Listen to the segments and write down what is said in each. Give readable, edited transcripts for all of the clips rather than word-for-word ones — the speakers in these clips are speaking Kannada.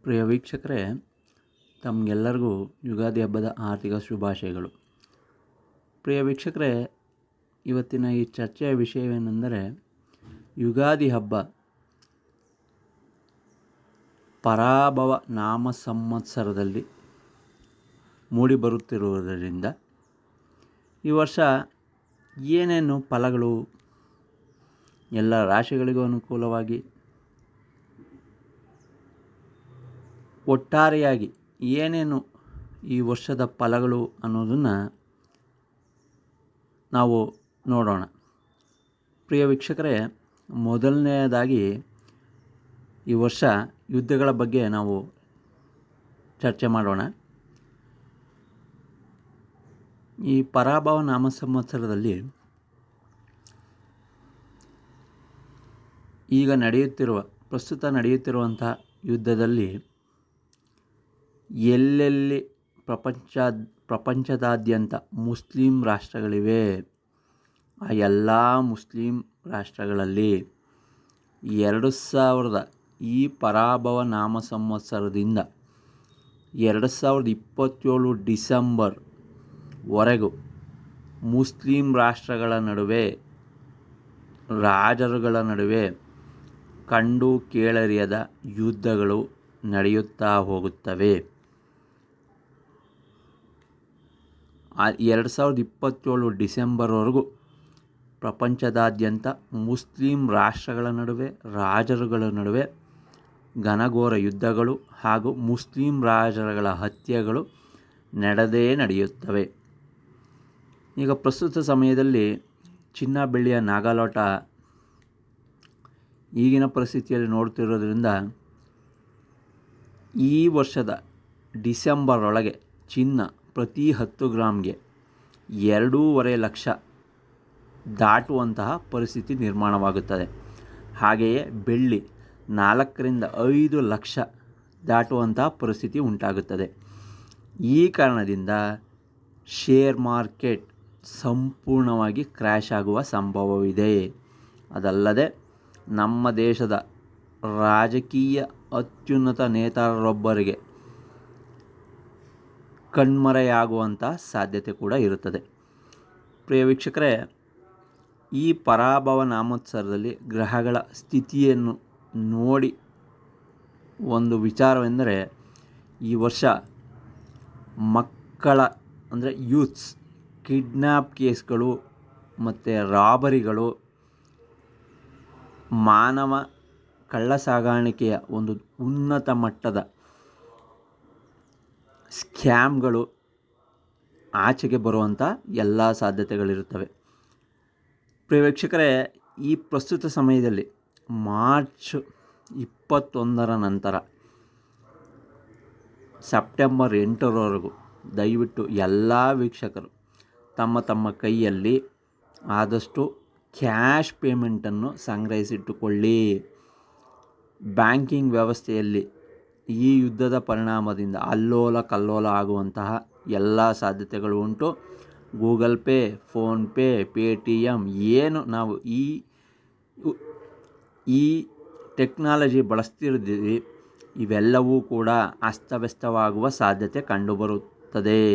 ಪ್ರಿಯ ವೀಕ್ಷಕರೇ, ತಮಗೆಲ್ಲರಿಗೂ ಯುಗಾದಿ ಹಬ್ಬದ ಆರ್ಥಿಕ ಶುಭಾಶಯಗಳು. ಪ್ರಿಯ ವೀಕ್ಷಕರೇ, ಇವತ್ತಿನ ಈ ಚರ್ಚೆಯ ವಿಷಯವೇನೆಂದರೆ ಯುಗಾದಿ ಹಬ್ಬ ಪರಾಭವ ನಾಮ ಸಂವತ್ಸರದಲ್ಲಿ ಮೂಡಿಬರುತ್ತಿರುವುದರಿಂದ ಈ ವರ್ಷ ಏನೇನು ಫಲಗಳು ಎಲ್ಲ ರಾಶಿಗಳಿಗೂ ಅನುಕೂಲವಾಗಿ ಒಟ್ಟಾರೆಯಾಗಿ ಏನೇನು ಈ ವರ್ಷದ ಫಲಗಳು ಅನ್ನೋದನ್ನು ನಾವು ನೋಡೋಣ. ಪ್ರಿಯ ವೀಕ್ಷಕರೇ, ಮೊದಲನೆಯದಾಗಿ ಈ ವರ್ಷ ಯುದ್ಧಗಳ ಬಗ್ಗೆ ನಾವು ಚರ್ಚೆ ಮಾಡೋಣ. ಈ ಪರಾಭವ ನಾಮ ಸಂವತ್ಸರದಲ್ಲಿ ಈಗ ಪ್ರಸ್ತುತ ನಡೆಯುತ್ತಿರುವಂಥ ಯುದ್ಧದಲ್ಲಿ ಎಲ್ಲೆಲ್ಲಿ ಪ್ರಪಂಚದಾದ್ಯಂತ ಮುಸ್ಲಿಂ ರಾಷ್ಟ್ರಗಳಿವೆ, ಆ ಎಲ್ಲ ಮುಸ್ಲಿಂ ರಾಷ್ಟ್ರಗಳಲ್ಲಿ 2000 ಈ ಪರಾಭವ ನಾಮ ಸಂವತ್ಸರದಿಂದ 2027 ಡಿಸೆಂಬರ್ವರೆಗೂ ಮುಸ್ಲಿಂ ರಾಷ್ಟ್ರಗಳ ನಡುವೆ, ರಾಜರುಗಳ ನಡುವೆ ಕಂಡು ಕೇಳರಿಯದ ಯುದ್ಧಗಳು ನಡೆಯುತ್ತಾ ಹೋಗುತ್ತವೆ. 2027 ಡಿಸೆಂಬರ್ವರೆಗೂ ಪ್ರಪಂಚದಾದ್ಯಂತ ಮುಸ್ಲಿಂ ರಾಷ್ಟ್ರಗಳ ನಡುವೆ, ರಾಜರುಗಳ ನಡುವೆ ಘನಘೋರ ಯುದ್ಧಗಳು ಹಾಗೂ ಮುಸ್ಲಿಂ ರಾಜರುಗಳ ಹತ್ಯೆಗಳು ನಡೆಯುತ್ತವೆ. ಈಗ ಪ್ರಸ್ತುತ ಸಮಯದಲ್ಲಿ ಚಿನ್ನ ಬೆಳ್ಳಿಯ ನಾಗಾಲೋಟ ಈಗಿನ ಪರಿಸ್ಥಿತಿಯಲ್ಲಿ ನೋಡ್ತಿರೋದ್ರಿಂದ ಈ ವರ್ಷದ ಡಿಸೆಂಬರ್ ಒಳಗೆ ಚಿನ್ನ ಪ್ರತಿ 10 ಗ್ರಾಮ್ಗೆ 2.5 ಲಕ್ಷ ದಾಟುವಂತಹ ಪರಿಸ್ಥಿತಿ ನಿರ್ಮಾಣವಾಗುತ್ತದೆ. ಹಾಗೆಯೇ ಬೆಳ್ಳಿ 4 ರಿಂದ 5 ಲಕ್ಷ ದಾಟುವಂತಹ ಪರಿಸ್ಥಿತಿ ಉಂಟಾಗುತ್ತದೆ. ಈ ಕಾರಣದಿಂದ ಶೇರ್ ಮಾರ್ಕೆಟ್ ಸಂಪೂರ್ಣವಾಗಿ ಕ್ರ್ಯಾಶ್ ಆಗುವ ಸಂಭವವಿದೆ. ಅದಲ್ಲದೆ ನಮ್ಮ ದೇಶದ ರಾಜಕೀಯ ಅತ್ಯುನ್ನತ ನೇತಾರರೊಬ್ಬರಿಗೆ ಕಣ್ಮರೆಯಾಗುವಂಥ ಸಾಧ್ಯತೆ ಕೂಡ ಇರುತ್ತದೆ. ಪ್ರಿಯ ವೀಕ್ಷಕರೇ, ಈ ಪರಾಭವ ನಾಮೋತ್ಸವದಲ್ಲಿ ಗ್ರಹಗಳ ಸ್ಥಿತಿಯನ್ನು ನೋಡಿ ಒಂದು ವಿಚಾರವೆಂದರೆ, ಈ ವರ್ಷ ಮಕ್ಕಳ ಅಂದರೆ ಯೂತ್ಸ್ ಕಿಡ್ನ್ಯಾಪ್ ಕೇಸ್ಗಳು ಮತ್ತು ರಾಬರಿಗಳು, ಮಾನವ ಕಳ್ಳ ಸಾಗಾಣಿಕೆಯ ಒಂದು ಉನ್ನತ ಮಟ್ಟದ ಸ್ಕ್ಯಾಮ್ಗಳು ಆಚೆಗೆ ಬರುವಂಥ ಎಲ್ಲ ಸಾಧ್ಯತೆಗಳಿರುತ್ತವೆ. ಪ್ರಿಯ ವೀಕ್ಷಕರೇ, ಈ ಪ್ರಸ್ತುತ ಸಮಯದಲ್ಲಿ ಮಾರ್ಚ್ 21 ನಂತರ ಸೆಪ್ಟೆಂಬರ್ 8ರವರೆಗೂ ದಯವಿಟ್ಟು ಎಲ್ಲ ವೀಕ್ಷಕರು ತಮ್ಮ ಕೈಯಲ್ಲಿ ಆದಷ್ಟು ಕ್ಯಾಶ್ ಪೇಮೆಂಟನ್ನು ಸಂಗ್ರಹಿಸಿಟ್ಟುಕೊಳ್ಳಿ. ಬ್ಯಾಂಕಿಂಗ್ ವ್ಯವಸ್ಥೆಯಲ್ಲಿ ಈ ಯುದ್ಧದ ಪರಿಣಾಮದಿಂದ ಅಲ್ಲೋಲ ಕಲ್ಲೋಲ ಆಗುವಂತಹ ಎಲ್ಲ ಸಾಧ್ಯತೆಗಳು ಉಂಟು. ಗೂಗಲ್ ಪೇ, ಫೋನ್ಪೇ, ಪೇಟಿಎಮ್ ಏನು ನಾವು ಈ ಟೆಕ್ನಾಲಜಿ ಬಳಸ್ತಿದ್ದೀವಿ, ಇವೆಲ್ಲವೂ ಕೂಡ ಅಸ್ತವ್ಯಸ್ತವಾಗುವ ಸಾಧ್ಯತೆ ಕಂಡುಬರುತ್ತದೆ.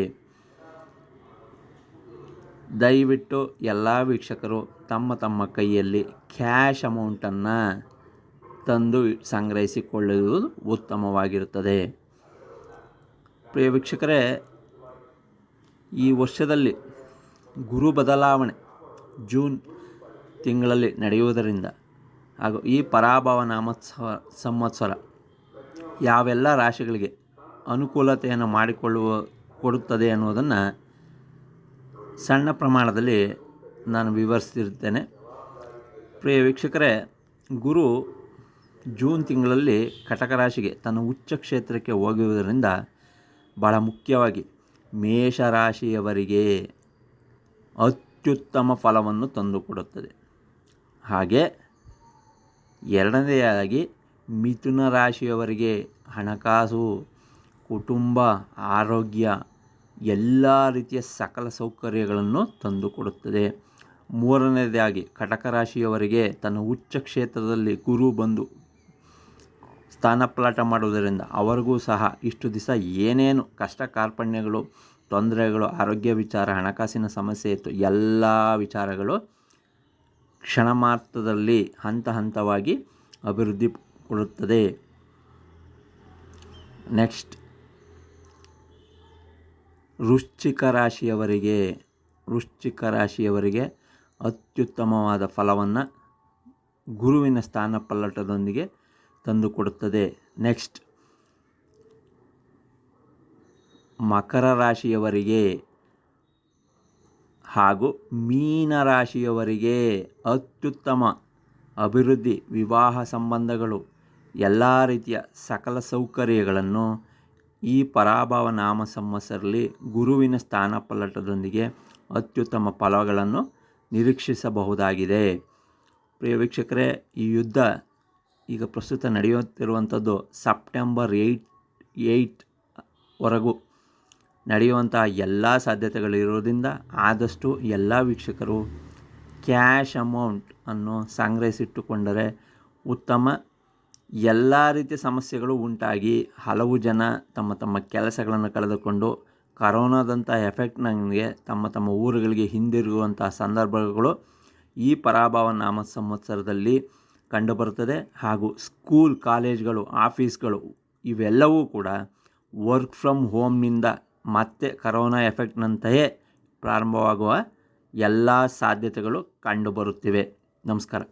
ದಯವಿಟ್ಟು ಎಲ್ಲ ವೀಕ್ಷಕರು ತಮ್ಮ ಕೈಯಲ್ಲಿ ಕ್ಯಾಶ್ ಅಮೌಂಟನ್ನು ತಂದು ಸಂಗ್ರಹಿಸಿಕೊಳ್ಳುವುದು ಉತ್ತಮವಾಗಿರುತ್ತದೆ. ಪ್ರಿಯ ವೀಕ್ಷಕರೇ, ಈ ವರ್ಷದಲ್ಲಿ ಗುರು ಬದಲಾವಣೆ ಜೂನ್ ತಿಂಗಳಲ್ಲಿ ನಡೆಯುವುದರಿಂದ ಹಾಗೂ ಈ ಪರಾಭವ ಸಂವತ್ಸರ ಯಾವೆಲ್ಲ ರಾಶಿಗಳಿಗೆ ಅನುಕೂಲತೆಯನ್ನು ಕೊಡುತ್ತದೆ ಅನ್ನೋದನ್ನು ಸಣ್ಣ ಪ್ರಮಾಣದಲ್ಲಿ ನಾನು ವಿವರಿಸ್ತಿರ್ತೇನೆ. ಪ್ರಿಯ ವೀಕ್ಷಕರೇ, ಗುರು ಜೂನ್ ತಿಂಗಳಲ್ಲಿ ಕಟಕ ರಾಶಿಗೆ ತನ್ನ ಉಚ್ಚ ಕ್ಷೇತ್ರಕ್ಕೆ ಹೋಗುವುದರಿಂದ ಭಾಳ ಮುಖ್ಯವಾಗಿ ಮೇಷರಾಶಿಯವರಿಗೆ ಅತ್ಯುತ್ತಮ ಫಲವನ್ನು ತಂದುಕೊಡುತ್ತದೆ. ಹಾಗೆ ಎರಡನೆಯದಾಗಿ ಮಿಥುನ ರಾಶಿಯವರಿಗೆ ಹಣಕಾಸು, ಕುಟುಂಬ, ಆರೋಗ್ಯ ಎಲ್ಲ ರೀತಿಯ ಸಕಲ ಸೌಕರ್ಯಗಳನ್ನು ತಂದುಕೊಡುತ್ತದೆ. ಮೂರನೇದಾಗಿ ಕಟಕ ರಾಶಿಯವರಿಗೆ ತನ್ನ ಉಚ್ಚ ಕ್ಷೇತ್ರದಲ್ಲಿ ಗುರು ಬಂದು ಸ್ಥಾನಪಲ್ಲಟ ಮಾಡುವುದರಿಂದ ಅವರಿಗೂ ಸಹ ಇಷ್ಟು ದಿವಸ ಏನೇನು ಕಷ್ಟ ಕಾರ್ಪಣ್ಯಗಳು, ತೊಂದರೆಗಳು, ಆರೋಗ್ಯ ವಿಚಾರ, ಹಣಕಾಸಿನ ಸಮಸ್ಯೆ ಇತ್ತು, ಎಲ್ಲ ವಿಚಾರಗಳು ಕ್ಷಣ ಮಾತ್ರದಲ್ಲಿ ಹಂತ ಹಂತವಾಗಿ ಅಭಿವೃದ್ಧಿ ಕೊಡುತ್ತದೆ. ನೆಕ್ಸ್ಟ್, ವೃಶ್ಚಿಕ ರಾಶಿಯವರಿಗೆ ಅತ್ಯುತ್ತಮವಾದ ಫಲವನ್ನು ಗುರುವಿನ ಸ್ಥಾನಪಲ್ಲಟದೊಂದಿಗೆ ತಂದುಕೊಡುತ್ತದೆ. ನೆಕ್ಸ್ಟ್, ಮಕರ ರಾಶಿಯವರಿಗೆ ಹಾಗೂ ಮೀನರಾಶಿಯವರಿಗೆ ಅತ್ಯುತ್ತಮ ಅಭಿವೃದ್ಧಿ, ವಿವಾಹ ಸಂಬಂಧಗಳು, ಎಲ್ಲ ರೀತಿಯ ಸಕಲ ಸೌಕರ್ಯಗಳನ್ನು ಈ ಪರಾಭವ ನಾಮ ಸಂವತ್ಸರದಲ್ಲಿ ಗುರುವಿನ ಸ್ಥಾನಪಲ್ಲಟದೊಂದಿಗೆ ಅತ್ಯುತ್ತಮ ಫಲಗಳನ್ನು ನಿರೀಕ್ಷಿಸಬಹುದಾಗಿದೆ. ಪ್ರಿಯ ವೀಕ್ಷಕರೇ, ಈ ಯುದ್ಧ ಈಗ ಪ್ರಸ್ತುತ ನಡೆಯುತ್ತಿರುವಂಥದ್ದು ಸೆಪ್ಟೆಂಬರ್ 8 ವರೆಗೂ ನಡೆಯುವಂತಹ ಎಲ್ಲ ಸಾಧ್ಯತೆಗಳಿರೋದ್ರಿಂದ ಆದಷ್ಟು ಎಲ್ಲ ವೀಕ್ಷಕರು ಕ್ಯಾಶ್ ಅಮೌಂಟನ್ನು ಸಂಗ್ರಹಿಸಿಟ್ಟುಕೊಂಡರೆ ಉತ್ತಮ. ಎಲ್ಲ ರೀತಿಯ ಸಮಸ್ಯೆಗಳು ಉಂಟಾಗಿ ಹಲವು ಜನ ತಮ್ಮ ತಮ್ಮ ಕೆಲಸಗಳನ್ನು ಕಳೆದುಕೊಂಡು ಕರೋನಾದಂಥ ಎಫೆಕ್ಟ್ನಂಗೆ ತಮ್ಮ ಊರುಗಳಿಗೆ ಹಿಂದಿರುಗುವಂಥ ಸಂದರ್ಭಗಳು ಈ ಪರಾಭವ ನಾಮ ಸಂವತ್ಸರದಲ್ಲಿ ಕಂಡುಬರುತ್ತದೆ. ಹಾಗೂ ಸ್ಕೂಲ್, ಕಾಲೇಜ್ಗಳು, ಆಫೀಸ್ಗಳು ಇವೆಲ್ಲವೂ ಕೂಡ ವರ್ಕ್ ಫ್ರಮ್ ಹೋಮ್ನಿಂದ ಮತ್ತೆ ಕರೋನಾ ಎಫೆಕ್ಟ್ನಂತೆಯೇ ಪ್ರಾರಂಭವಾಗುವ ಎಲ್ಲ ಸಾಧ್ಯತೆಗಳು ಕಂಡುಬರುತ್ತಿವೆ. ನಮಸ್ಕಾರ.